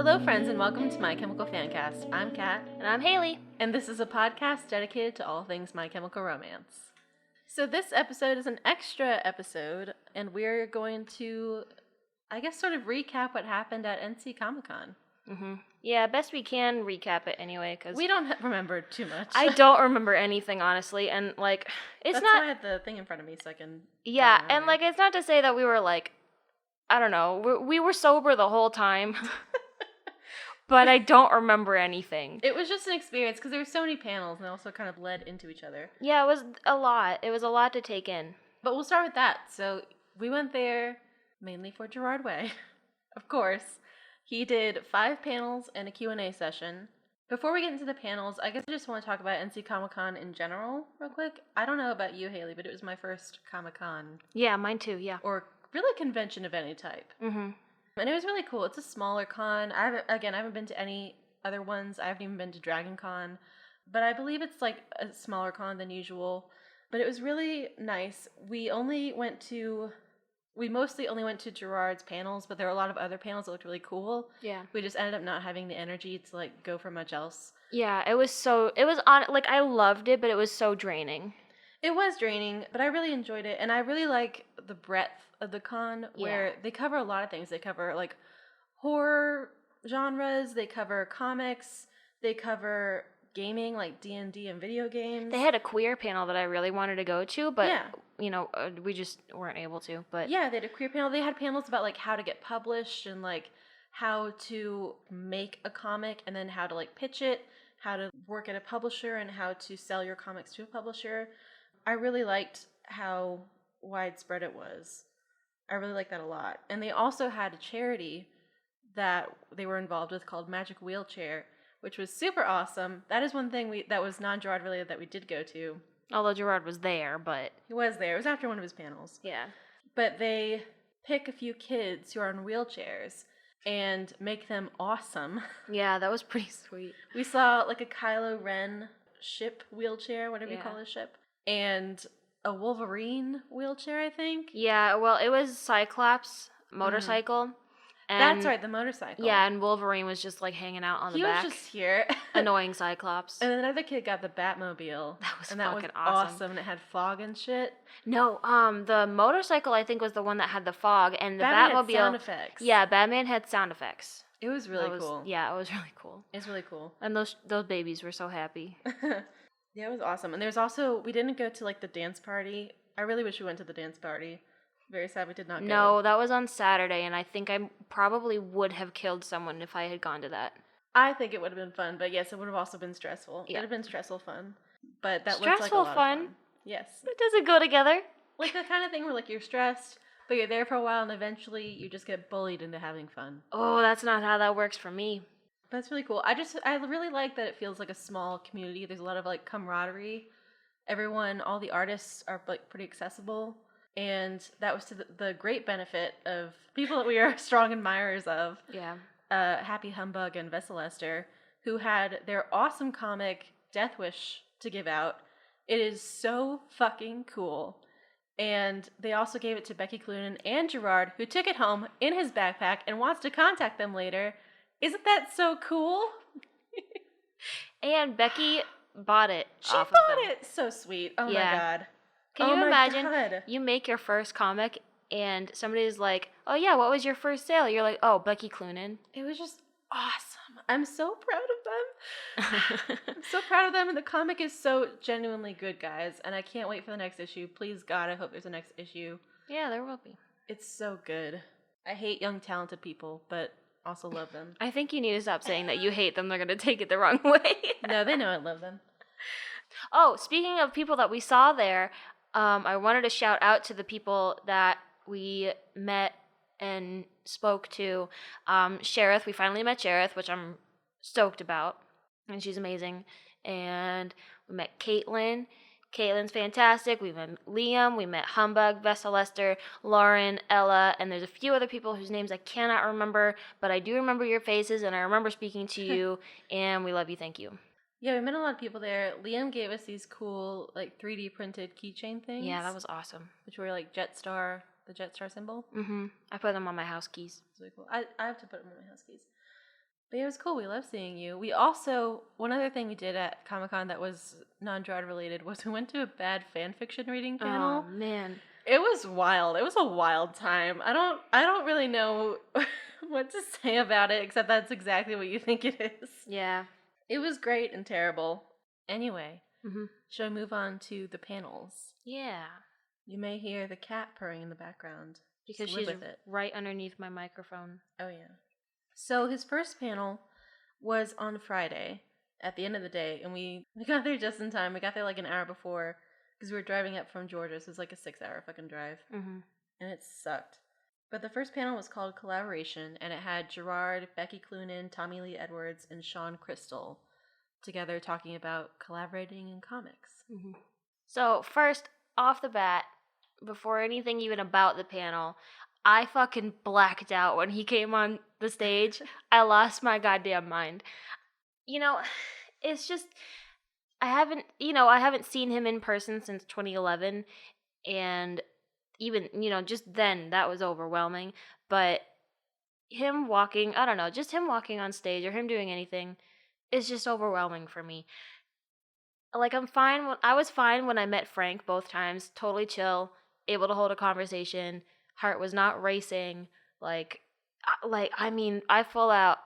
Hello, friends, and welcome to My Chemical Fancast. I'm Kat, And I'm Haley. and this is a podcast dedicated to all things My Chemical Romance. So this episode is an extra episode, and we're going to, sort of recap what happened at NC Comic-Con. Yeah, best we can recap it anyway, because We don't remember too much. I don't remember anything, honestly, and, it's That's not... why I had the thing in front of me so I can... Yeah, and, it's not to say that we were, I don't know, we were sober the whole time, but I don't remember anything. It was just an experience, because there were so many panels, and they also kind of led into each other. Yeah, it was a lot. It was a lot to take in. But we'll start with that. So we went there mainly for Gerard Way, of course. He did 5 panels and a Q&A session. Before we get into the panels, I guess I just want to talk about NC Comic-Con in general real quick. I don't know about you, Haley, but it was my first Comic-Con. Yeah, mine too, yeah. Or really convention of any type. Mm-hmm. And it was really cool. It's a smaller con. I haven't been to any other ones. I haven't even been to Dragon Con. But I believe it's like a smaller con than usual. But it was really nice. We mostly only went to Gerard's panels, but there were a lot of other panels that looked really cool. Yeah. We just ended up not having the energy to go for much else. Yeah, I loved it, but it was so draining. It was draining, but I really enjoyed it, and I really like the breadth of the con, where they cover a lot of things. They cover, horror genres, they cover comics, they cover gaming, like D&D and video games. They had a queer panel that I really wanted to go to, but, yeah. We just weren't able to. But yeah, they had a queer panel. They had panels about, how to get published and, how to make a comic and then how to, pitch it, how to work at a publisher, and how to sell your comics to a publisher. I really liked how widespread it was. I really liked that a lot. And they also had a charity that they were involved with called Magic Wheelchair, which was super awesome. That is one thing that was non-Gerard related that we did go to. Although Gerard was there, but... He was there. It was after one of his panels. Yeah. But they pick a few kids who are on wheelchairs and make them awesome. Yeah, that was pretty sweet. We saw, a Kylo Ren ship wheelchair, whatever you call his ship, and a Wolverine wheelchair, I think. Yeah, well, it was Cyclops motorcycle. And that's right, the motorcycle. Yeah, and Wolverine was just, hanging out on the back. He was just here. Annoying Cyclops. And then another kid got the Batmobile. That was and fucking that was awesome. And it had fog and shit. No, the motorcycle, I think, was the one that had the fog, and the Batman Batmobile... had sound effects. Yeah, Batman had sound effects. It was really cool. Yeah, it was really cool. It's really cool. And those babies were so happy. Yeah, it was awesome. And there's also... We didn't go to, the dance party. I really wish we went to the dance party. Very sad we did not go. No, that was on Saturday, and I think I probably would have killed someone if I had gone to that. I think it would have been fun, but yes, it would have also been stressful. Yeah. It would have been stressful fun. But that stressful looks like a lot of fun. Yes. It doesn't go together. Like the kind of thing where you're stressed, but you're there for a while and eventually you just get bullied into having fun. Oh, that's not how that works for me. That's really cool. I really like that it feels like a small community. There's a lot of camaraderie. Everyone, all the artists are pretty accessible. And that was to the great benefit of people that we are strong admirers of. Yeah. Happy Humbug and Vessel Esther, who had their awesome comic Death Wish to give out. It is so fucking cool. And they also gave it to Becky Cloonan and Gerard, who took it home in his backpack and wants to contact them later. Isn't that so cool? And Becky bought it. She bought it. So sweet. Oh my God. Can you imagine you make your first comic and somebody's like, oh yeah, what was your first sale? You're like, oh, Becky Cloonan. It was just awesome. I'm so proud of them. I'm so proud of them. And the comic is so genuinely good, guys. And I can't wait for the next issue. Please, God, I hope there's a next issue. Yeah, there will be. It's so good. I hate young, talented people, but also love them. I think you need to stop saying that you hate them. They're going to take it the wrong way. No, they know I love them. Oh, speaking of people that we saw there, I wanted to shout out to the people that we met and spoke to. Sherith, we finally met Sherith, which I'm stoked about, and she's amazing. And we met Caitlin. Caitlin's fantastic. We met Liam. We met Humbug, Vessel Esther, Lauren, Ella, and there's a few other people whose names I cannot remember, but I do remember your faces, and I remember speaking to you, and we love you. Thank you. Yeah, we met a lot of people there. Liam gave us these cool, 3D printed keychain things. Yeah, that was awesome. Which were the Jetstar symbol. Mm-hmm. I put them on my house keys. It's really cool. I have to put them on my house keys. But yeah, it was cool. We love seeing you. We also, one other thing we did at Comic-Con that was non-Gerard related was we went to a bad fan fiction reading panel. Oh man. It was wild. It was a wild time. I don't really know what to say about it except that's exactly what you think it is. Yeah. It was great and terrible. Anyway, Mm-hmm. shall we move on to the panels? Yeah. You may hear the cat purring in the background. Because Just live she's with it. right underneath my microphone. Oh yeah. So his first panel was on Friday at the end of the day, and we got there just in time. We got there like an hour before because we were driving up from Georgia, so it was like a 6-hour fucking drive, Mm-hmm. and it sucked. But the first panel was called Collaboration, and it had Gerard, Becky Cloonan, Tommy Lee Edwards, and Sean Crystal together talking about collaborating in comics. Mm-hmm. So first, off the bat, before anything even about the panel, I fucking blacked out when he came on the stage. I lost my goddamn mind. You know, it's just I haven't seen him in person since 2011, and even, just then that was overwhelming, but him walking, I don't know, just him walking on stage or him doing anything is just overwhelming for me. Like I was fine when I met Frank both times, totally chill, able to hold a conversation, heart was not racing, I mean, I full out,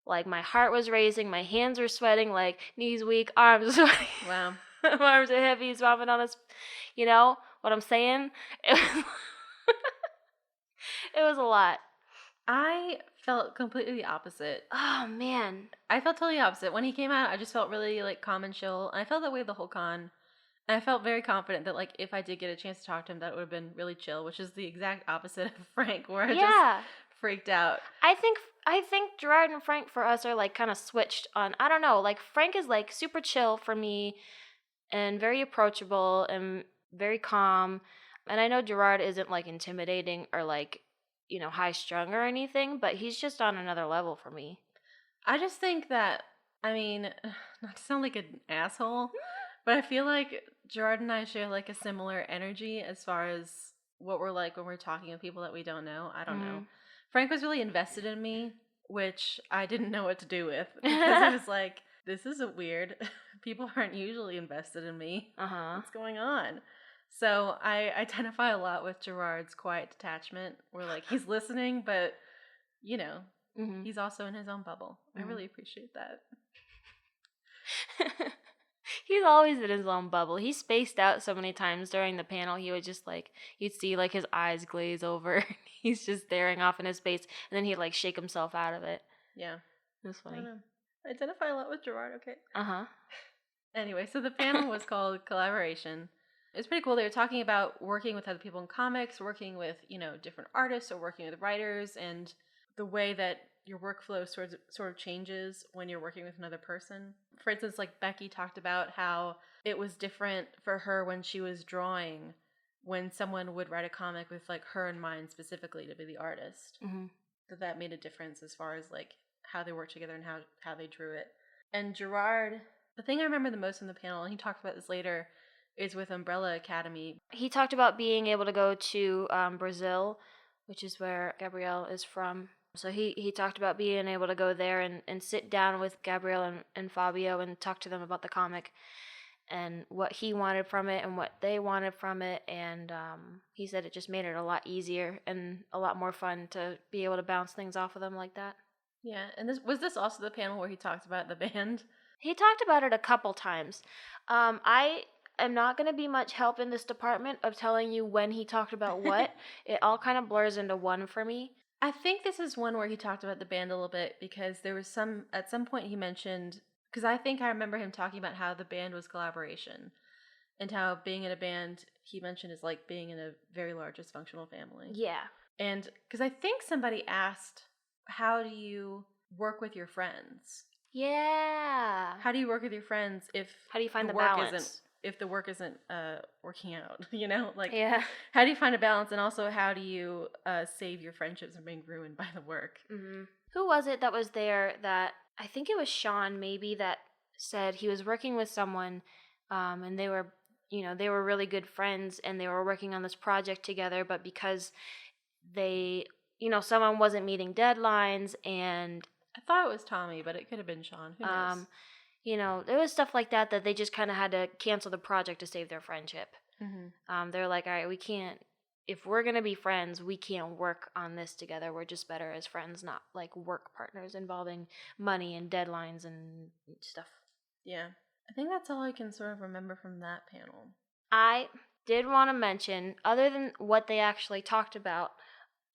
like my heart was racing, my hands were sweating, like knees weak, arms sweating. Wow. Arms are heavy, he's vomit on his, you know what I'm saying? It was a lot. I felt completely the opposite. Oh man. I felt totally opposite. When he came out, I just felt really like calm and chill. And I felt that way the whole con. And I felt very confident that like if I did get a chance to talk to him, that would have been really chill, which is the exact opposite of Frank, where I just freaked out. I think Gerard and Frank for us are like kind of switched on. I don't know. Like Frank is like super chill for me and very approachable and very calm. And I know Gerard isn't like intimidating or like, high strung or anything, but he's just on another level for me. I just think that, I mean, not to sound like an asshole, but I feel like Gerard and I share like a similar energy as far as what we're like when we're talking to people that we don't know. I don't know. Frank was really invested in me, which I didn't know what to do with because it was like, this isn't weird. People aren't usually invested in me. What's going on? So I identify a lot with Gerard's quiet detachment, where like he's listening, but he's also in his own bubble. I really appreciate that. He's always in his own bubble. He spaced out so many times during the panel. He would just like, you'd see like his eyes glaze over. He's just staring off in his space, and then he'd like shake himself out of it. Yeah. It was funny. I identify a lot with Gerard, okay? Anyway, so the panel was called Collaboration. It was pretty cool. They were talking about working with other people in comics, working with, different artists or working with writers, and the way that your workflow sort of changes when you're working with another person. For instance, like Becky talked about how it was different for her when she was drawing, when someone would write a comic with like her in mind specifically to be the artist. That made a difference as far as like how they worked together and how they drew it. And Gerard, the thing I remember the most in the panel, and he talked about this later, is with Umbrella Academy. He talked about being able to go to Brazil, which is where Gabrielle is from. So he talked about being able to go there and sit down with Gabrielle and Fabio and talk to them about the comic and what he wanted from it and what they wanted from it. And he said it just made it a lot easier and a lot more fun to be able to bounce things off of them like that. Yeah, and was this also the panel where he talked about the band? He talked about it a couple times. I'm not going to be much help in this department of telling you when he talked about what. It all kind of blurs into one for me. I think this is one where he talked about the band a little bit because there was at some point he mentioned, because I think I remember him talking about how the band was collaboration and how being in a band, he mentioned, is like being in a very large dysfunctional family. Yeah. And because I think somebody asked, how do you work with your friends? Yeah. How do you work with your friends if how do you find the work balance? If the work isn't working out, like, yeah. How do you find a balance, and also how do you save your friendships from being ruined by the work? Who was it that was there that, I think it was Sean maybe, that said he was working with someone and they were, they were really good friends and they were working on this project together, but because they, someone wasn't meeting deadlines and I thought it was Tommy, but it could have been Sean. Who knows? You know, there was stuff like that they just kind of had to cancel the project to save their friendship. They're like, all right, we can't, if we're going to be friends, we can't work on this together. We're just better as friends, not like work partners involving money and deadlines and stuff. Yeah. I think that's all I can sort of remember from that panel. I did want to mention, other than what they actually talked about,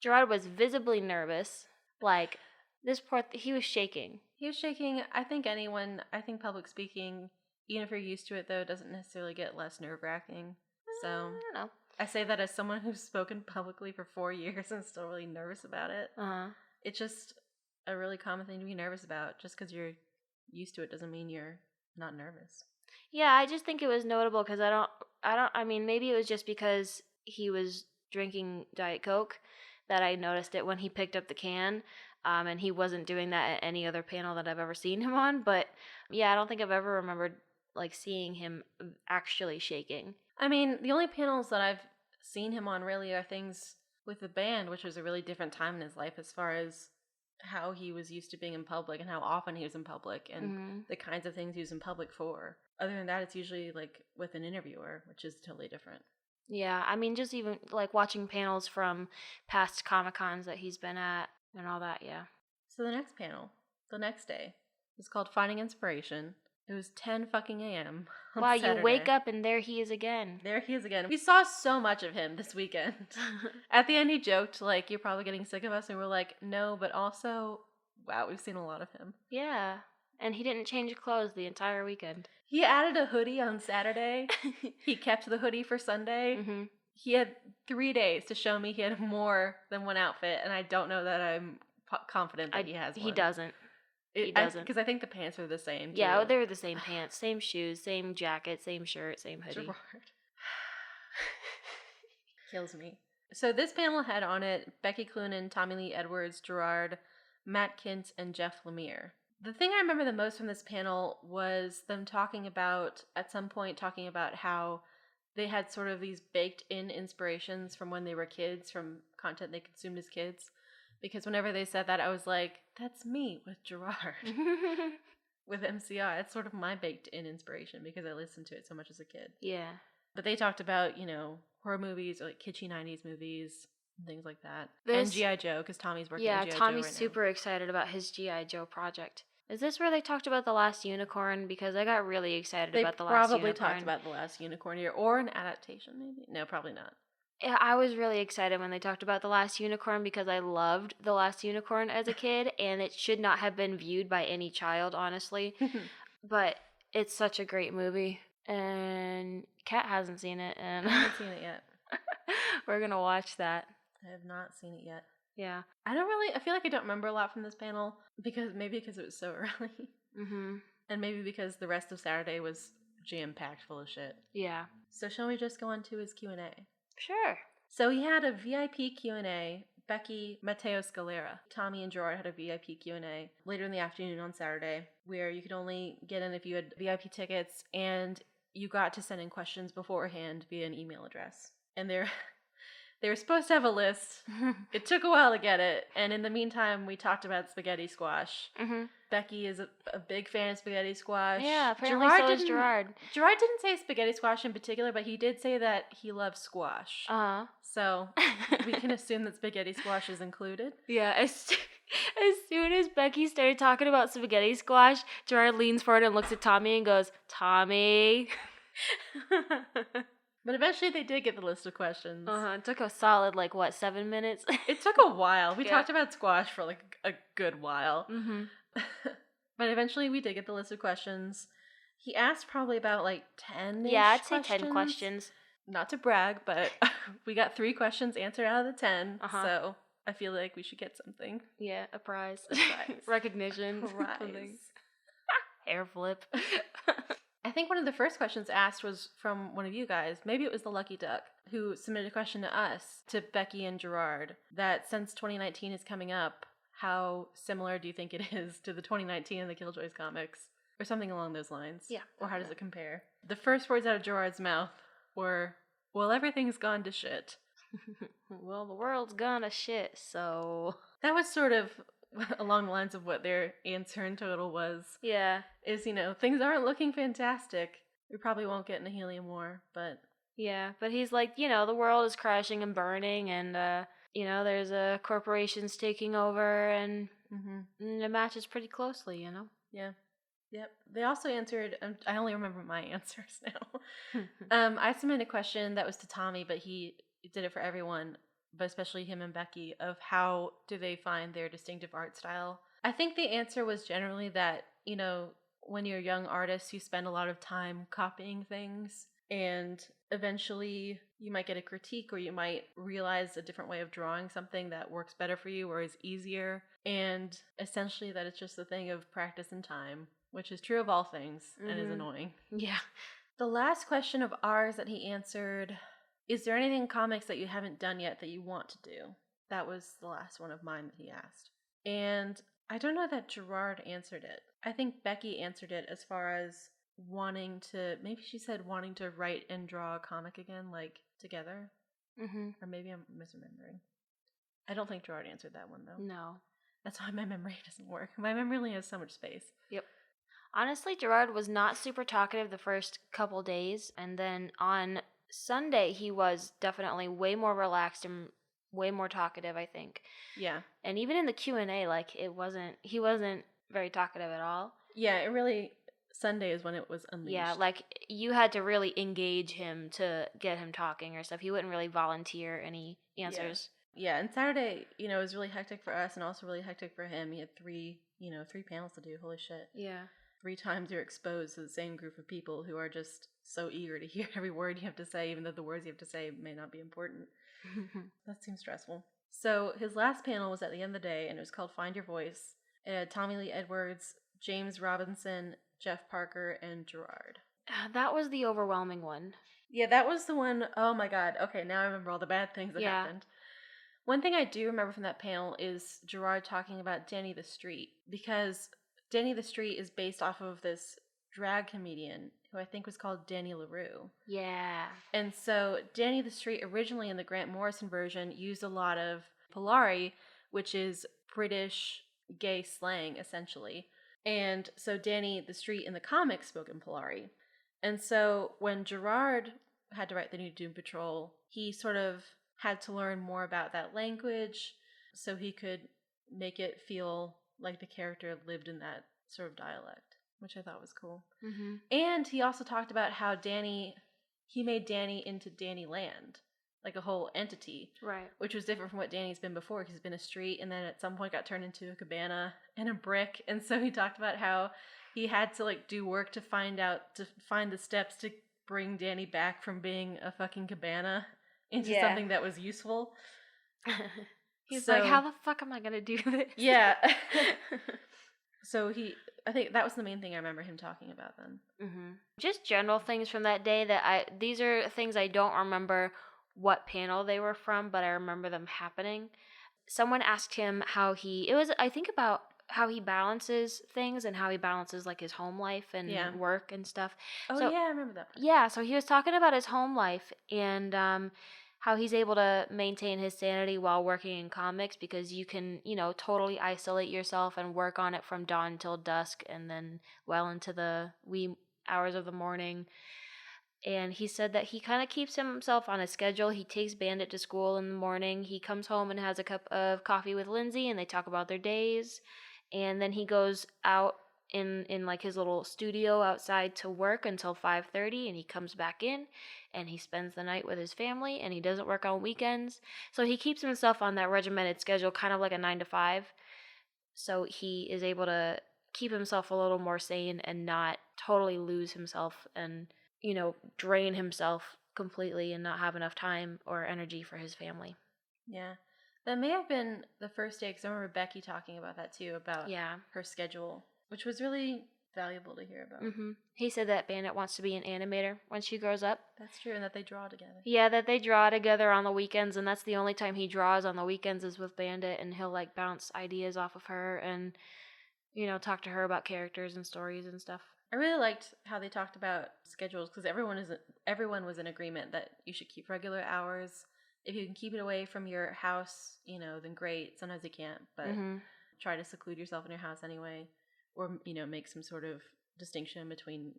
Gerard was visibly nervous. Like, he was shaking. He was shaking. I think public speaking, even if you're used to it, though, doesn't necessarily get less nerve-wracking. So, I don't know. I say that as someone who's spoken publicly for 4 years and still really nervous about it. It's just a really common thing to be nervous about. Just because you're used to it doesn't mean you're not nervous. Yeah, I just think it was notable because I mean, maybe it was just because he was drinking Diet Coke that I noticed it when he picked up the can. And he wasn't doing that at any other panel that I've ever seen him on. But yeah, I don't think I've ever remembered like seeing him actually shaking. I mean, the only panels that I've seen him on really are things with the band, which was a really different time in his life as far as how he was used to being in public and how often he was in public and the kinds of things he was in public for. Other than that, it's usually like with an interviewer, which is totally different. Yeah, I mean, just even like watching panels from past Comic-Cons that he's been at and all that, yeah. So the next panel, the next day, is called Finding Inspiration. It was 10 fucking a.m. Wow, Saturday. You wake up and there he is again. There he is again. We saw so much of him this weekend. At the end, he joked, like, you're probably getting sick of us. And we're like, no, but also, wow, we've seen a lot of him. Yeah, and he didn't change clothes the entire weekend. He added a hoodie on Saturday. He kept the hoodie for Sunday. He had 3 days to show me he had more than one outfit, and I don't know that I'm confident that he has one. He doesn't. He doesn't. Because I think the pants are the same, too. Yeah, they were the same pants, same shoes, same jacket, same shirt, same hoodie. Gerard. Kills me. So this panel had on it Becky Cloonan, Tommy Lee Edwards, Gerard, Matt Kint, and Jeff Lemire. The thing I remember the most from this panel was them at some point talking about how they had sort of these baked-in inspirations from when they were kids, from content they consumed as kids. Because whenever they said that, I was like, that's me with Gerard. With MCR. That's sort of my baked-in inspiration because I listened to it so much as a kid. Yeah. But they talked about, horror movies or like kitschy 90s movies and things like that. And G.I. Joe, because Tommy's working on G.I. Joe right now. Yeah, Tommy's super excited about his G.I. Joe project. Is this where they talked about The Last Unicorn? Because I got really excited about The Last Unicorn. They probably talked about The Last Unicorn here, or an adaptation maybe. No, probably not. Yeah, I was really excited when they talked about The Last Unicorn because I loved The Last Unicorn as a kid, and it should not have been viewed by any child, honestly. But it's such a great movie, and Kat hasn't seen it, and I haven't seen it yet. We're going to watch that. I have not seen it yet. Yeah. I feel like I don't remember a lot from this panel, because it was so early. And maybe because the rest of Saturday was jam-packed full of shit. Yeah. So shall we just go on to his Q&A? Sure. So he had a VIP Q&A. Becky, Matteo Scalera, Tommy, and Gerard had a VIP Q&A later in the afternoon on Saturday, where you could only get in if you had VIP tickets, and you got to send in questions beforehand via an email address. And they were supposed to have a list. It took a while to get it, and in the meantime, we talked about spaghetti squash. Becky is a big fan of spaghetti squash. Yeah, apparently so is Gerard. Gerard didn't say spaghetti squash in particular, but he did say that he loves squash. So we can assume that spaghetti squash is included. Yeah, as soon as Becky started talking about spaghetti squash, Gerard leans forward and looks at Tommy and goes, Tommy. But eventually they did get the list of questions. It took a solid, 7 minutes? It took a while. We talked about squash for, a good while. But eventually we did get the list of questions. He asked probably about, 10-ish Yeah, I'd say questions. 10 questions. Not to brag, but we got 3 questions answered out of the 10, so I feel like we should get something. Yeah, a prize. A prize. Recognition. Prize. Hair flip. I think one of the first questions asked was from one of you guys. Maybe it was the Lucky Duck, who submitted a question to us, to Becky and Gerard, that since 2019 is coming up, how similar do you think it is to the 2019 and the Killjoys comics? Or something along those lines. Yeah. Or how does it compare? The first words out of Gerard's mouth were, well, everything's gone to shit. Well, the world's gone to shit, so... That was sort of along the lines of what their answer in total was, Yeah. is, things aren't looking fantastic. We probably won't get in a helium war, but... Yeah, but he's like, the world is crashing and burning, and, there's corporations taking over, and it matches pretty closely, Yeah. Yep. They also answered, I only remember my answers now. I submitted a question that was to Tommy, but he did it for everyone, but especially him and Becky, of how do they find their distinctive art style. I think the answer was generally that, when you're a young artist, you spend a lot of time copying things, and eventually you might get a critique, or you might realize a different way of drawing something that works better for you or is easier, and essentially that it's just a thing of practice and time, which is true of all things and is annoying. Yeah. The last question of ours that he answered, is there anything in comics that you haven't done yet that you want to do? That was the last one of mine that he asked. And I don't know that Gerard answered it. I think Becky answered it as far as wanting to, maybe she said wanting to write and draw a comic again, like together. Or maybe I'm misremembering. I don't think Gerard answered that one, though. No. That's why my memory doesn't work. My memory only has so much space. Yep. Honestly, Gerard was not super talkative the first couple days, and then on Sunday he was definitely way more relaxed and way more talkative, I think. Yeah. And even in the Q&A, like, he wasn't very talkative at all. Yeah, Sunday is when it was unleashed. Yeah, like, you had to really engage him to get him talking or stuff. He wouldn't really volunteer any answers. Yeah, and Saturday, it was really hectic for us and also really hectic for him. He had three panels to do. Holy shit. Yeah. 3 times you're exposed to the same group of people who are just so eager to hear every word you have to say, even though the words you have to say may not be important. That seems stressful. So his last panel was at the end of the day, and it was called Find Your Voice. It had Tommy Lee Edwards, James Robinson, Jeff Parker, and Gerard. That was the overwhelming one. Yeah, that was the one. Oh my god. Okay, now I remember all the bad things that happened. One thing I do remember from that panel is Gerard talking about Danny the Street, because Danny the Street is based off of this drag comedian who I think was called Danny LaRue. Yeah. And so Danny the Street originally in the Grant Morrison version used a lot of Polari, which is British gay slang, essentially. And so Danny the Street in the comics spoke in Polari. And so when Gerard had to write the new Doom Patrol, he sort of had to learn more about that language so he could make it feel like the character lived in that sort of dialect, which I thought was cool. And he also talked about how he made Danny into Danny Land, like a whole entity. Right. Which was different from what Danny's been before, because he's been a street and then at some point got turned into a cabana and a brick. And so he talked about how he had to do work to find the steps to bring Danny back from being a fucking cabana into something that was useful. He's like, how the fuck am I gonna do this? Yeah. So I think that was the main thing I remember him talking about then. Just general things from that day these are things I don't remember what panel they were from, but I remember them happening. Someone asked him about how he balances things and how he balances his home life and work and stuff. Oh, yeah, I remember that. Yeah, so he was talking about his home life and how he's able to maintain his sanity while working in comics, because you can, totally isolate yourself and work on it from dawn till dusk and then well into the wee hours of the morning. And he said that he kind of keeps himself on a schedule. He takes Bandit to school in the morning. He comes home and has a cup of coffee with Lindsay, and they talk about their days. And then he goes out in his little studio outside to work until 5:30, and he comes back in and he spends the night with his family, and he doesn't work on weekends. So he keeps himself on that regimented schedule, kind of like a 9 to 5. So he is able to keep himself a little more sane and not totally lose himself and, drain himself completely and not have enough time or energy for his family. Yeah. That may have been the first day, because I remember Becky talking about that too, about her schedule, which was really valuable to hear about. He said that Bandit wants to be an animator when she grows up. That's true, and that they draw together. Yeah, that they draw together on the weekends, and that's the only time he draws on the weekends is with Bandit, and he'll bounce ideas off of her and, talk to her about characters and stories and stuff. I really liked how they talked about schedules, because everyone was in agreement that you should keep regular hours. If you can keep it away from your house, then great. Sometimes you can't, but try to seclude yourself in your house anyway, or, make some sort of distinction between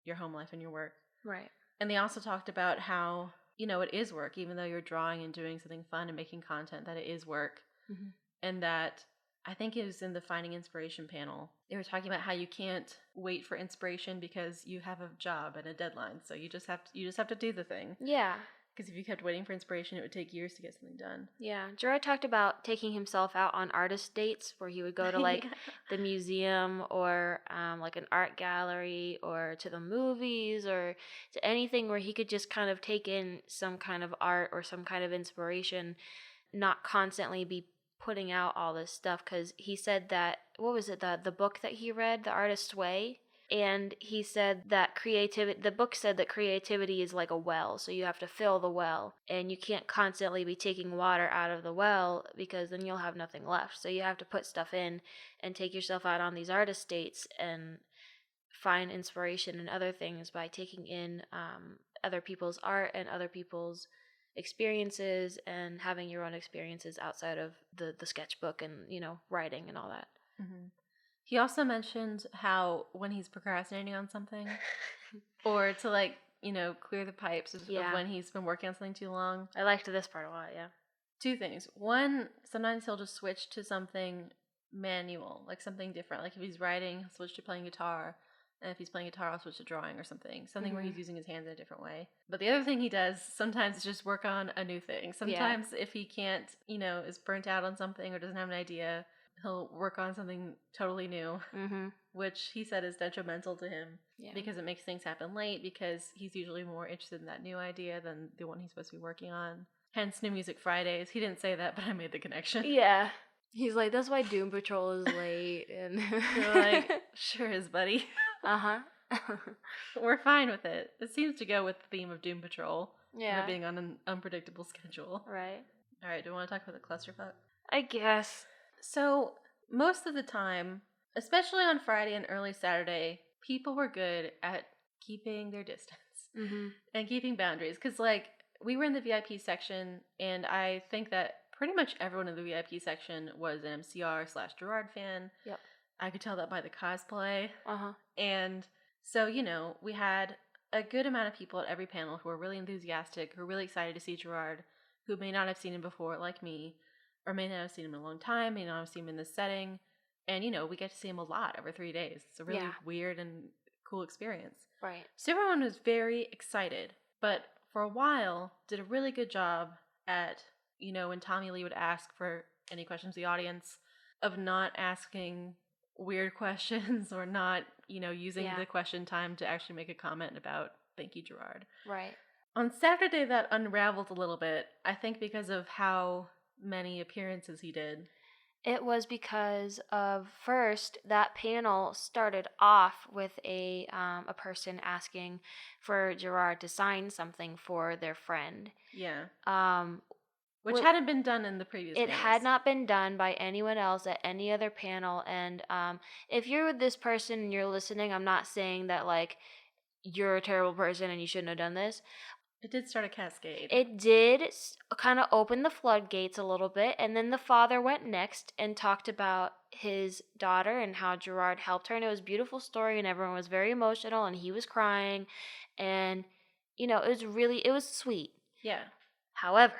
your home life and your work. Right. And they also talked about how, it is work, even though you're drawing and doing something fun and making content, that it is work. Mm-hmm. And that, I think it was in the Finding Inspiration panel, they were talking about how you can't wait for inspiration because you have a job and a deadline. So you just have to do the thing. Yeah. Because if you kept waiting for inspiration, it would take years to get something done. Yeah. Gerard talked about taking himself out on artist dates where he would go to like the museum or like an art gallery or to the movies or to anything where he could just kind of take in some kind of art or some kind of inspiration, not constantly be putting out all this stuff. Because he said that, what was it, the book that he read, The Artist's Way? And he said that the book said that creativity is like a well, so you have to fill the well, and you can't constantly be taking water out of the well because then you'll have nothing left. So you have to put stuff in and take yourself out on these artist dates and find inspiration in other things by taking in other people's art and other people's experiences and having your own experiences outside of the sketchbook and, writing and all that. Mm-hmm. He also mentioned how when he's procrastinating on something or to clear the pipes of when he's been working on something too long. I liked this part a lot, yeah. Two things. One, sometimes he'll just switch to something manual, like something different. Like if he's writing, he'll switch to playing guitar. And if he's playing guitar, I'll switch to drawing or something. Something where he's using his hands in a different way. But the other thing he does sometimes is just work on a new thing. Sometimes if he can't, is burnt out on something or doesn't have an idea, he'll work on something totally new, which he said is detrimental to him because it makes things happen late because he's usually more interested in that new idea than the one he's supposed to be working on. Hence New Music Fridays. He didn't say that, but I made the connection. Yeah. He's like, that's why Doom Patrol is late. And you're like, sure is, buddy. Uh-huh. We're fine with it. It seems to go with the theme of Doom Patrol. Yeah. It being on an unpredictable schedule. Right. All right, do you want to talk about the clusterfuck? I guess. So, most of the time, especially on Friday and early Saturday, people were good at keeping their distance and keeping boundaries. Because, we were in the VIP section, and I think that pretty much everyone in the VIP section was an MCR/Gerard fan. Yep. I could tell that by the cosplay. Uh-huh. And so, we had a good amount of people at every panel who were really enthusiastic, who were really excited to see Gerard, who may not have seen him before, like me, or may not have seen him in a long time, may not have seen him in this setting. And, we get to see him a lot over 3 days. It's a really weird and cool experience. Right. So everyone was very excited, but for a while did a really good job at, when Tommy Lee would ask for any questions to the audience, of not asking weird questions or not, using the question time to actually make a comment about thank you, Gerard. Right. On Saturday, that unraveled a little bit, I think because of how many appearances he did. It was because of, first, that panel started off with a person asking for Gerard to sign something for their friend. Yeah. Which hadn't been done in the previous It panels. had not been done by anyone else at any other panel. And if you're with this person and you're listening, I'm not saying that, you're a terrible person and you shouldn't have done this. It did start a cascade. It did kind of open the floodgates a little bit, and then the father went next and talked about his daughter and how Gerard helped her, and it was a beautiful story, and everyone was very emotional, and he was crying, and, it was sweet. Yeah. However,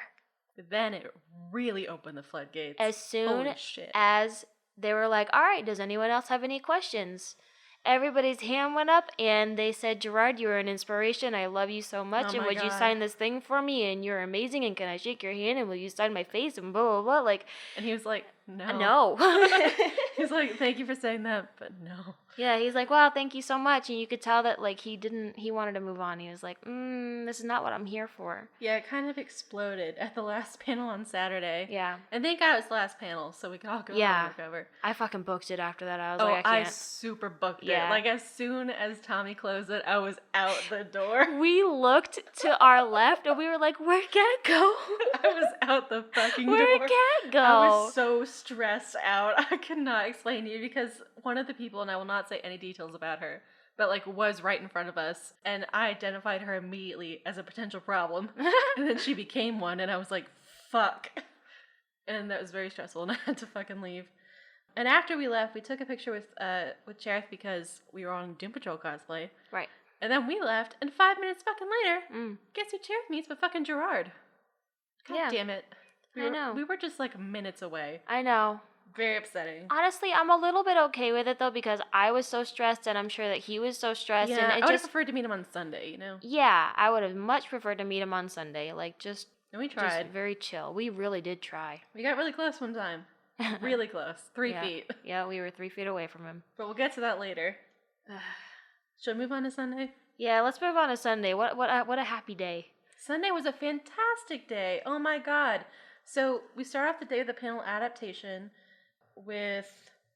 then it really opened the floodgates. As soon as they were like, all right, does anyone else have any questions? Everybody's hand went up, and they said, Gerard, you are an inspiration. I love you so much, and would you sign this thing for me? And you're amazing, and can I shake your hand? And will you sign my face? And blah, blah, blah. And he was like, no. No. He's like, thank you for saying that, but no. Yeah, he's like, well, thank you so much. And you could tell that, he wanted to move on. He was like, this is not what I'm here for. Yeah, it kind of exploded at the last panel on Saturday. Yeah. And thank God it was the last panel, so we could all go and work over. I fucking booked it after that. I was like, I can't. I super booked it. As soon as Tommy closed it, I was out the door. We looked to our left, and we were like, where'd Kat go? I was out the fucking door. Where'd Kat go? I was so stressed out. I could not explain to you because one of the people, and I will not say any details about her, but was right in front of us, and I identified her immediately as a potential problem. And then she became one, and I was like, fuck. And that was very stressful, and I had to fucking leave. And after we left, we took a picture with Cherith because we were on Doom Patrol cosplay. Right. And then we left, and 5 minutes fucking later, Mm. guess who Cherith meets but fucking Gerard. God damn it. I know. We were just like minutes away. I know. Very upsetting. Honestly, I'm a little bit okay with it though because I was so stressed and I'm sure that he was so stressed. Yeah, and I would have preferred to meet him on Sunday, you know? Yeah, I would have much preferred to meet him on Sunday. Like, And we tried. Just very chill. We really did try. We got really close one time. Really close. 3 feet. Yeah, we were 3 feet away from him. But we'll get to that later. Should we move on to Sunday? Yeah, let's move on to Sunday. What a happy day. Sunday was a fantastic day. Oh my god. So we start off the day with the panel adaptation with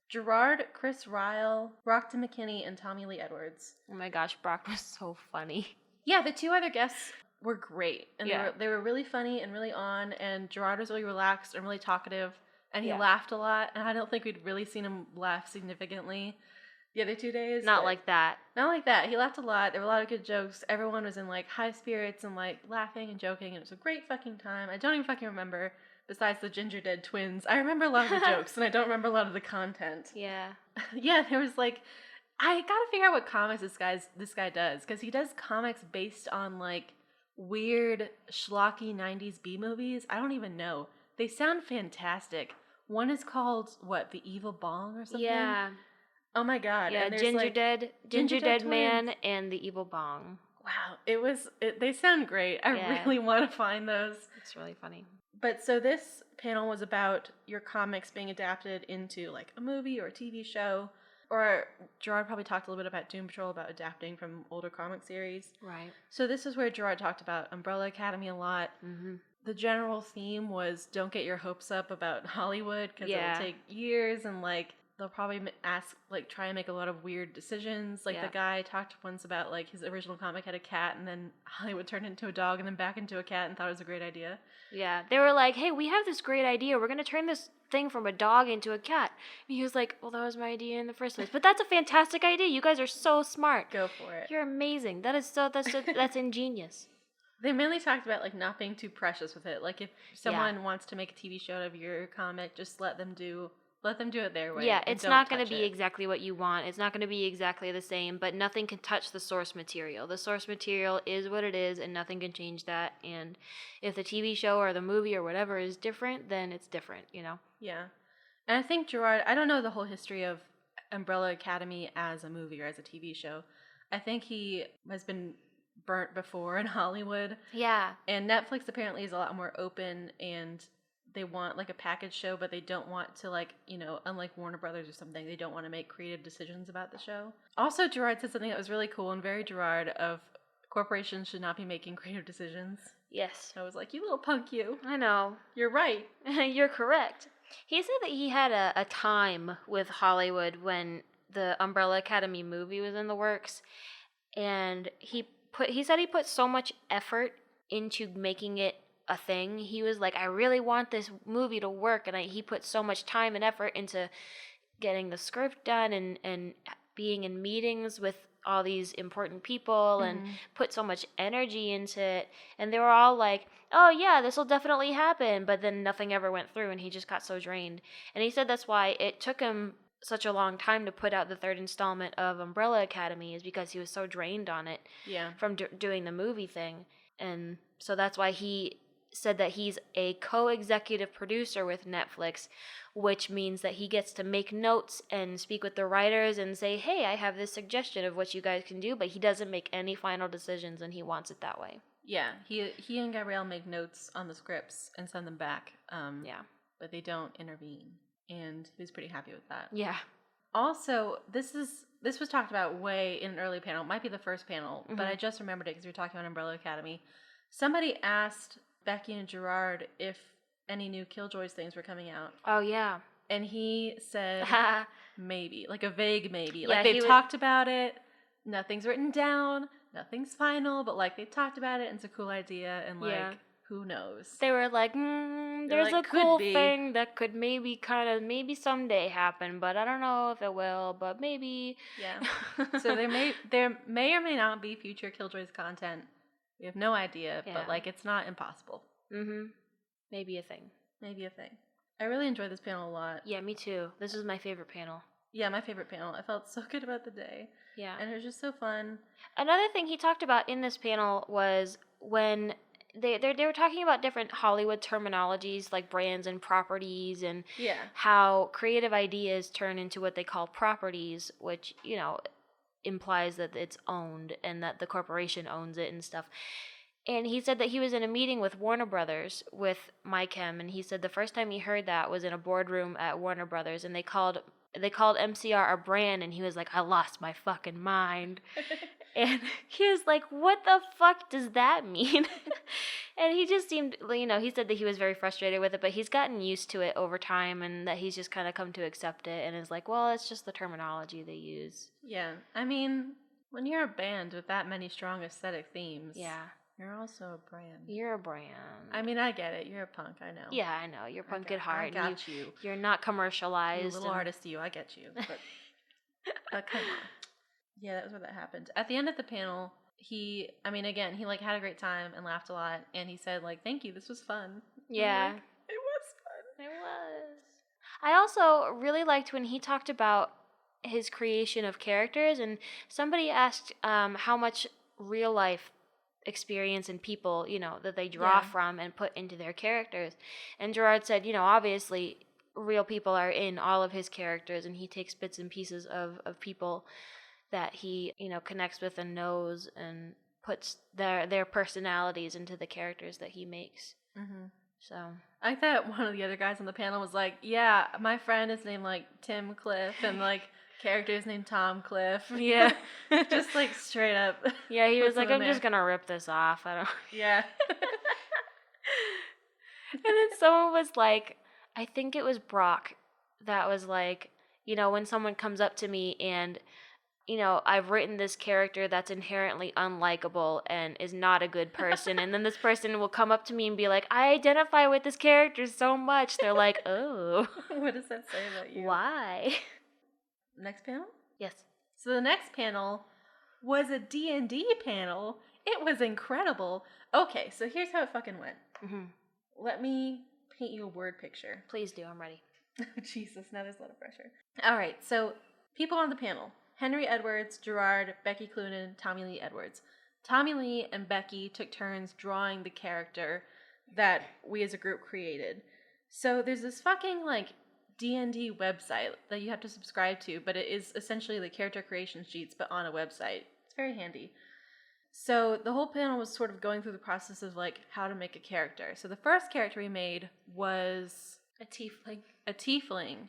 Gerard, Chris Ryle, Brockton McKinney, and Tommy Lee Edwards. Oh my gosh, Brock was so funny. Yeah, the two other guests were great. And Yeah. they were really funny and really on, and Gerard was really relaxed and really talkative, and he Yeah. laughed a lot, and I don't think we'd really seen him laugh significantly the other 2 days. Not like that. Not like that. He laughed a lot. There were a lot of good jokes. Everyone was in like high spirits and like laughing and joking, and it was a great fucking time. I don't even fucking remember, besides the Ginger Dead twins. I remember a lot of the jokes, and I don't remember a lot of the content. Yeah. Yeah, there was like, I gotta figure out what comics this guy does, because he does comics based on like weird schlocky 90s B movies. I don't even know. They sound fantastic. One is called what, The Evil Bong or something? Yeah. Oh my god. Yeah, and Ginger Dead Dead Man twins. and the Evil Bong. Wow, they sound great. I Yeah. really want to find those. It's really funny. But so this panel was about your comics being adapted into like a movie or a TV show. Or Gerard probably talked a little bit about Doom Patrol, about adapting from older comic series. Right. So this is where Gerard talked about Umbrella Academy a lot. Mm-hmm. The general theme was don't get your hopes up about Hollywood, because Yeah. it'll take years, and like they'll probably try and make a lot of weird decisions. Like Yeah. the guy talked once about like his original comic had a cat, and then Hollywood turned into a dog, and then back into a cat, and thought it was a great idea. Yeah. They were like, hey, we have this great idea. We're going to turn this thing from a dog into a cat. And he was like, well, that was my idea in the first place. But that's a fantastic idea. You guys are so smart. Go for it. You're amazing. That's ingenious. They mainly talked about like not being too precious with it. Like if someone wants to make a TV show out of your comic, just let them do it their way. Yeah, and it's don't not going to touch be it. exactly what you want. It's not going to be exactly the same, but nothing can touch the source material. The source material is what it is, and nothing can change that. And if the TV show or the movie or whatever is different, then it's different, you know? Yeah. And I think Gerard, I don't know the whole history of Umbrella Academy as a movie or as a TV show. I think he has been burnt before in Hollywood. Yeah. And Netflix apparently is a lot more open, and they want like a package show, but they don't want to like, you know, unlike Warner Brothers or something, they don't want to make creative decisions about the show. Also, Gerard said something that was really cool and very Gerard of corporations should not be making creative decisions. Yes. I was like, you little punk you. I know. You're right. You're correct. He said that he had a time with Hollywood when the Umbrella Academy movie was in the works, and he said he put so much effort into making it a thing. He was like, I really want this movie to work, and he put so much time and effort into getting the script done and being in meetings with all these important people and put so much energy into it, and they were all like, oh yeah, this will definitely happen, but then nothing ever went through, and he just got so drained. And he said that's why it took him such a long time to put out the third installment of Umbrella Academy, is because he was so drained on it from doing the movie thing. And so that's why he said that he's a co-executive producer with Netflix, which means that he gets to make notes and speak with the writers and say, hey, I have this suggestion of what you guys can do, but he doesn't make any final decisions, and he wants it that way. Yeah, he and Gabrielle make notes on the scripts and send them back. But they don't intervene, and he was pretty happy with that. Yeah. Also, this was talked about way in an early panel. It might be the first panel, but I just remembered it because we were talking about Umbrella Academy. Somebody asked Becky and Gerard if any new Killjoys things were coming out. Oh, yeah. And he said maybe, like a vague maybe. Yeah, like they've talked about it, nothing's written down, nothing's final, but like they talked about it and it's a cool idea, and like who knows? They were like, there's like, a cool could be. thing that could maybe someday happen, but I don't know if it will, but maybe. Yeah. So there may or may not be future Killjoys content. We have no idea, but like it's not impossible. Maybe a thing. Maybe a thing. I really enjoyed this panel a lot. Yeah, me too. This was my favorite panel. Yeah, my favorite panel. I felt so good about the day. Yeah. And it was just so fun. Another thing he talked about in this panel was when they were talking about different Hollywood terminologies like brands and properties, and how creative ideas turn into what they call properties, which, you know, implies that it's owned and that the corporation owns it and stuff. And he said that he was in a meeting with Warner Brothers with MyChem, and he said the first time he heard that was in a boardroom at Warner Brothers, and they called MCR a brand, and he was like, I lost my fucking mind. And he was like, what the fuck does that mean? And he just seemed, you know, he said that he was very frustrated with it, but he's gotten used to it over time, and that he's just kind of come to accept it, and is like, well, it's just the terminology they use. Yeah. I mean, when you're a band with that many strong aesthetic themes, yeah, you're also a brand. You're a brand. I mean, I get it. You're a punk, I know. Yeah, I know. You're punk at heart. I got you. You're not commercialized. You little artist, you. I get you. But come on. Yeah, that was where that happened. At the end of the panel, he like had a great time and laughed a lot, and he said like, "Thank you, this was fun." Yeah, like, it was fun. It was. I also really liked when he talked about his creation of characters, and somebody asked how much real life experience and people, you know, that they draw from and put into their characters. And Gerard said, you know, obviously real people are in all of his characters, and he takes bits and pieces of people that he, you know, connects with and knows, and puts their personalities into the characters that he makes. Mm-hmm. So I thought one of the other guys on the panel was like, yeah, my friend is named like Tim Cliff, and like character is named Tom Cliff. Yeah. Just like straight up. Yeah, he was like, I'm just gonna rip this off. I don't. Yeah. And then someone was like, I think it was Brock, that was like, you know, when someone comes up to me and, you know, I've written this character that's inherently unlikable and is not a good person, and then this person will come up to me and be like, I identify with this character so much. They're like, oh. What does that say about you? Why? Next panel? Yes. So the next panel was a D&D panel. It was incredible. Okay, so here's how it fucking went. Mm-hmm. Let me paint you a word picture. Please do, I'm ready. Jesus, now there's a lot of pressure. All right, so people on the panel. Henry Edwards, Gerard, Becky Cloonan, Tommy Lee Edwards. Tommy Lee and Becky took turns drawing the character that we as a group created. So there's this fucking, like, D&D website that you have to subscribe to, but it is essentially the character creation sheets, but on a website. It's very handy. So the whole panel was sort of going through the process of, like, how to make a character. So the first character we made was a tiefling. A tiefling.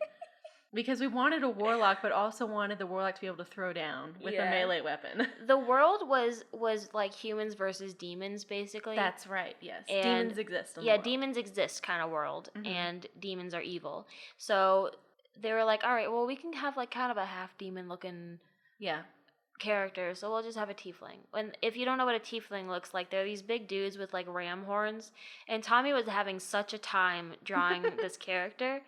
Because we wanted a warlock, but also wanted the warlock to be able to throw down with a melee weapon. The world was like humans versus demons, basically. That's right, yes. And demons exist in the world. Demons exist kind of world, and demons are evil. So they were like, all right, well, we can have like kind of a half-demon looking character, so we'll just have a tiefling. And if you don't know what a tiefling looks like, they're these big dudes with like ram horns. And Tommy was having such a time drawing this character.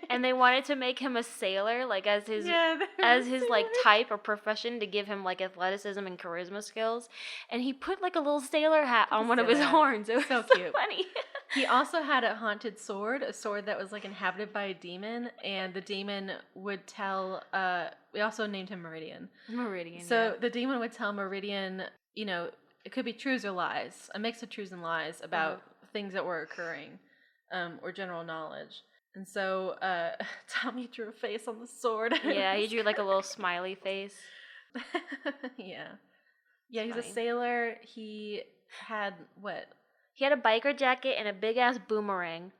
And they wanted to make him a sailor, like as his like type or profession, to give him like athleticism and charisma skills. And he put like a little sailor hat on one of his horns. It was so cute. Funny. He also had a haunted sword, a sword that was like inhabited by a demon, and the demon would tell. We also named him Meridian. Meridian. So the demon would tell Meridian, you know, it could be truths or lies, a mix of truths and lies about things that were occurring, or general knowledge. And so Tommy drew a face on the sword. Yeah, he drew like a little smiley face. Yeah, he's a sailor. He had what? He had a biker jacket and a big ass boomerang.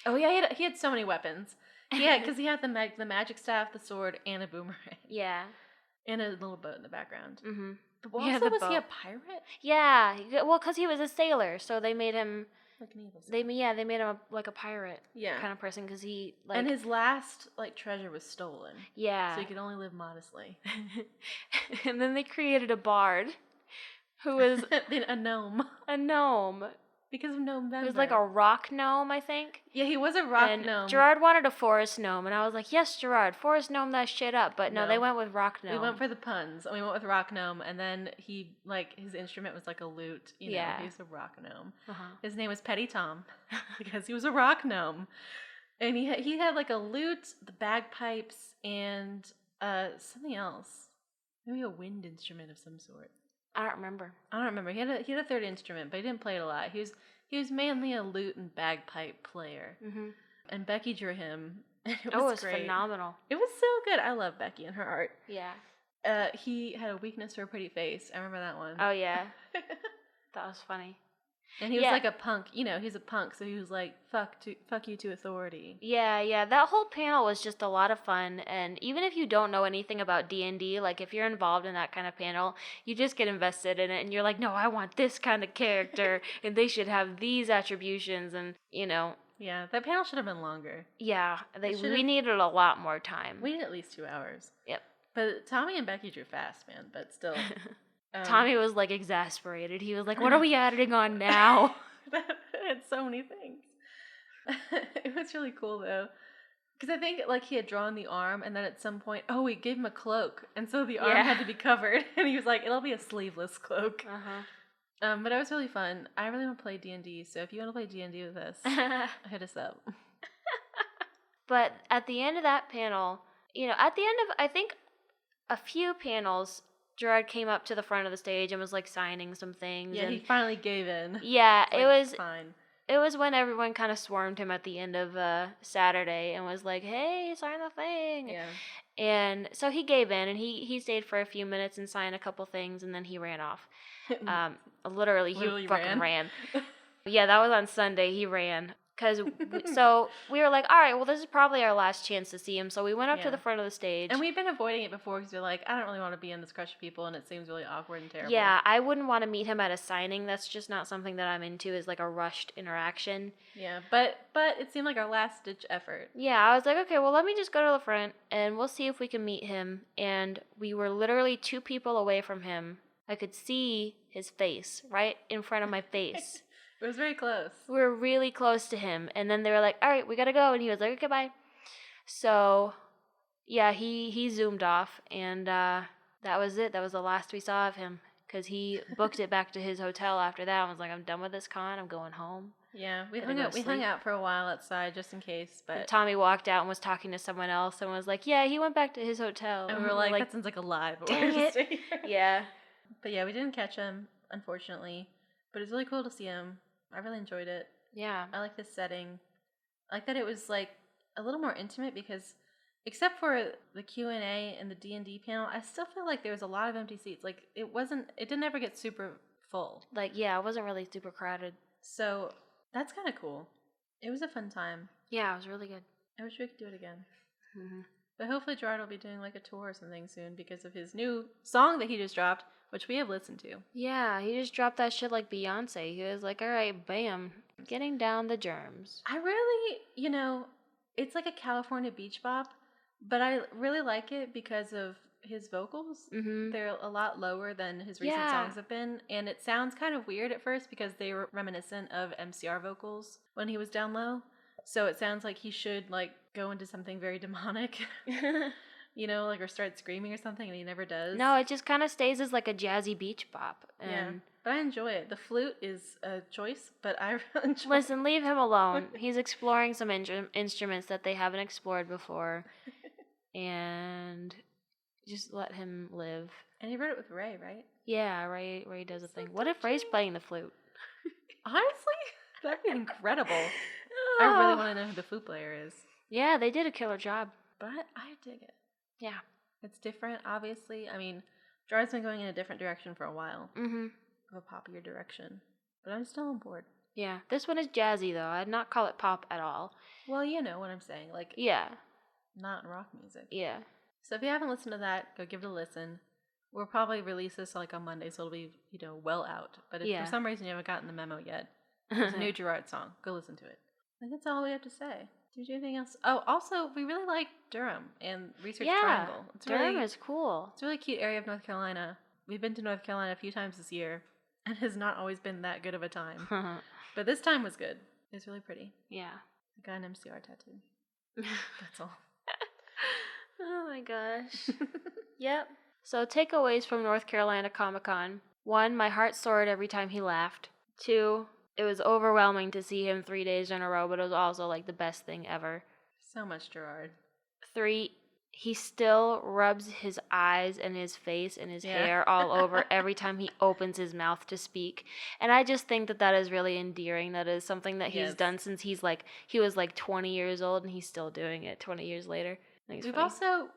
Oh yeah, he had so many weapons. Yeah, because he had the magic staff, the sword, and a boomerang. Yeah, and a little boat in the background. Mm-hmm. But also, was he a pirate? Yeah, well, because he was a sailor, so they made him. Like an evil. They made him like a pirate kind of person, because he like. And his last like treasure was stolen. Yeah. So he could only live modestly. And then they created a bard, who was a gnome. A gnome. Because of November. It was like a rock gnome, I think. Yeah, he was a rock gnome. Gerard wanted a forest gnome, and I was like, yes, Gerard, forest gnome that shit up. But no, they went with rock gnome. We went for the puns. We went with rock gnome, and then he, like, his instrument was like a lute. You know, he was a rock gnome. Uh-huh. His name was Petty Tom, because he was a rock gnome. And he had like a lute, the bagpipes, and something else. Maybe a wind instrument of some sort. I don't remember. I don't remember. He had a third instrument, but he didn't play it a lot. He was mainly a lute and bagpipe player. Mm-hmm. And Becky drew him. And it was great. phenomenal. It was so good. I love Becky and her art. Yeah. He had a weakness for a pretty face. I remember that one. Oh yeah. That was funny. And he was like a punk. You know, he's a punk, so he was like, fuck you to authority. Yeah. That whole panel was just a lot of fun, and even if you don't know anything about D&D, like if you're involved in that kind of panel, you just get invested in it, and you're like, no, I want this kind of character, and they should have these attributions, and Yeah, that panel should have been longer. Yeah, we needed a lot more time. We needed at least 2 hours. Yep. But Tommy and Becky drew fast, man, but still. Tommy was like exasperated. He was like, what are we editing on now? It had so many things. It was really cool though. Because I think like he had drawn the arm, and then at some point, we gave him a cloak. And so the arm had to be covered. And he was like, it'll be a sleeveless cloak. Uh-huh. But it was really fun. I really want to play D&D, so if you want to play D&D with us, hit us up. But at the end of that panel, at the end of, I think, a few panels, Gerard came up to the front of the stage and was like signing some things. Yeah, he finally gave in. Yeah, it was fine. It was when everyone kind of swarmed him at the end of Saturday and was like, "Hey, sign the thing." Yeah. And so he gave in, and he stayed for a few minutes and signed a couple things, and then he ran off. Literally, he fucking ran. Yeah, that was on Sunday. He ran. So we were like, all right, well, this is probably our last chance to see him. So we went up to the front of the stage. And we've been avoiding it before because we're like, I don't really want to be in this crush of people, and it seems really awkward and terrible. Yeah, I wouldn't want to meet him at a signing. That's just not something that I'm into, is like a rushed interaction. Yeah, but it seemed like our last-ditch effort. Yeah, I was like, okay, well, let me just go to the front, and we'll see if we can meet him. And we were literally 2 people away from him. I could see his face right in front of my face. It was very close. We were really close to him. And then they were like, all right, we got to go. And he was like, okay, bye. So, yeah, he zoomed off. And that was it. That was the last we saw of him. Because he booked it back to his hotel after that and was like, I'm done with this con. I'm going home. Yeah, we hung out for a while outside just in case. But and Tommy walked out and was talking to someone else and was like, yeah, he went back to his hotel. And we were like, that sounds like a lie. But dang it. Yeah. But yeah, we didn't catch him, unfortunately. But it's really cool to see him. I really enjoyed it. Yeah. I like this setting. I like that it was like a little more intimate because except for the Q&A and the D&D panel, I still feel like there was a lot of empty seats. Like it didn't ever get super full. Like, yeah, it wasn't really super crowded. So that's kind of cool. It was a fun time. Yeah, it was really good. I wish we could do it again. Mm-hmm. But hopefully Gerard will be doing like a tour or something soon because of his new song that he just dropped, which we have listened to. Yeah, he just dropped that shit like Beyonce. He was like, all right, bam, getting down the germs. I really, it's like a California beach bop, but I really like it because of his vocals. Mm-hmm. They're a lot lower than his recent songs have been, and it sounds kind of weird at first because they were reminiscent of MCR vocals when he was down low. So it sounds like he should like go into something very demonic. Or start screaming or something, and he never does. No, it just kind of stays as like a jazzy beach bop. Yeah, but I enjoy it. The flute is a choice, but I really enjoy Listen, leave him alone. He's exploring some instruments that they haven't explored before, and just let him live. And he wrote it with Ray, right? Yeah, Ray does a thing. What if Ray's playing the flute? Honestly, that'd be incredible. I really want to know who the flute player is. Yeah, they did a killer job. But I dig it. Yeah. It's different, obviously. I mean, Gerard's been going in a different direction for a while. Mm-hmm. Of a poppier direction. But I'm still on board. Yeah. This one is jazzy, though. I'd not call it pop at all. Well, you know what I'm saying. Like, yeah. Not rock music. Yeah. So if you haven't listened to that, go give it a listen. We'll probably release this like on Monday, so it'll be, well out. But if for some reason you haven't gotten the memo yet, it's a new Gerard song. Go listen to it. I think that's all we have to say. Did you do anything else? Oh, also, we really like Durham and Research Triangle. Durham is cool. It's a really cute area of North Carolina. We've been to North Carolina a few times this year, and it has not always been that good of a time. But this time was good. It was really pretty. Yeah. I got an MCR tattoo. That's all. Oh my gosh. Yep. So takeaways from North Carolina Comic Con. 1, my heart soared every time he laughed. 2, it was overwhelming to see him 3 days in a row, but it was also like the best thing ever. So much Gerard. 3, he still rubs his eyes and his face and his hair all over every time he opens his mouth to speak. And I just think that is really endearing. That is something that he's done since he was like 20 years old, and he's still doing it 20 years later.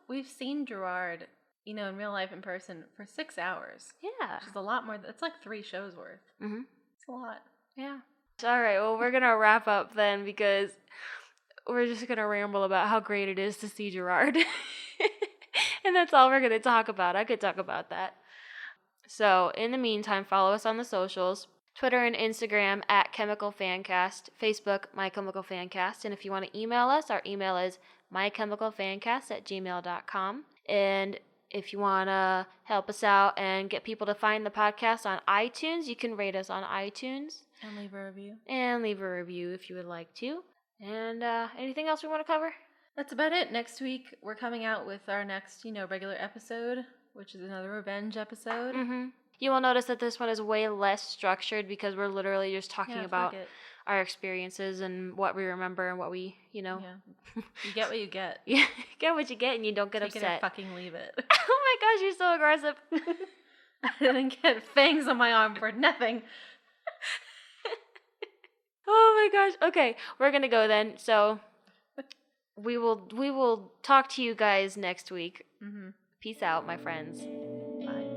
We've seen Gerard, in real life in person for 6 hours. Yeah. Which is a lot more. It's like 3 shows worth. Mm-hmm. It's a lot. Yeah. All right, well, we're going to wrap up then, because we're just going to ramble about how great it is to see Gerard. And that's all we're going to talk about. I could talk about that. So, in the meantime, follow us on the socials. Twitter and Instagram at Chemical Fancast. Facebook, My Chemical Fancast. And if you want to email us, our email is mychemicalfancast@gmail.com. And if you want to help us out and get people to find the podcast on iTunes, you can rate us on iTunes. And leave a review. And leave a review if you would like to. And anything else we want to cover? That's about it. Next week, we're coming out with our next, regular episode, which is another revenge episode. Mm-hmm. You will notice that this one is way less structured, because we're literally just talking about our experiences and what we remember and what we, Yeah. You get what you get. You get what you get, and you don't get upset. Take it or fucking leave it. Oh my gosh, you're so aggressive. I didn't get fangs on my arm for nothing. Oh my gosh. Okay, we're gonna go then. So we will talk to you guys next week. Mm-hmm. Peace out, my friends. Bye.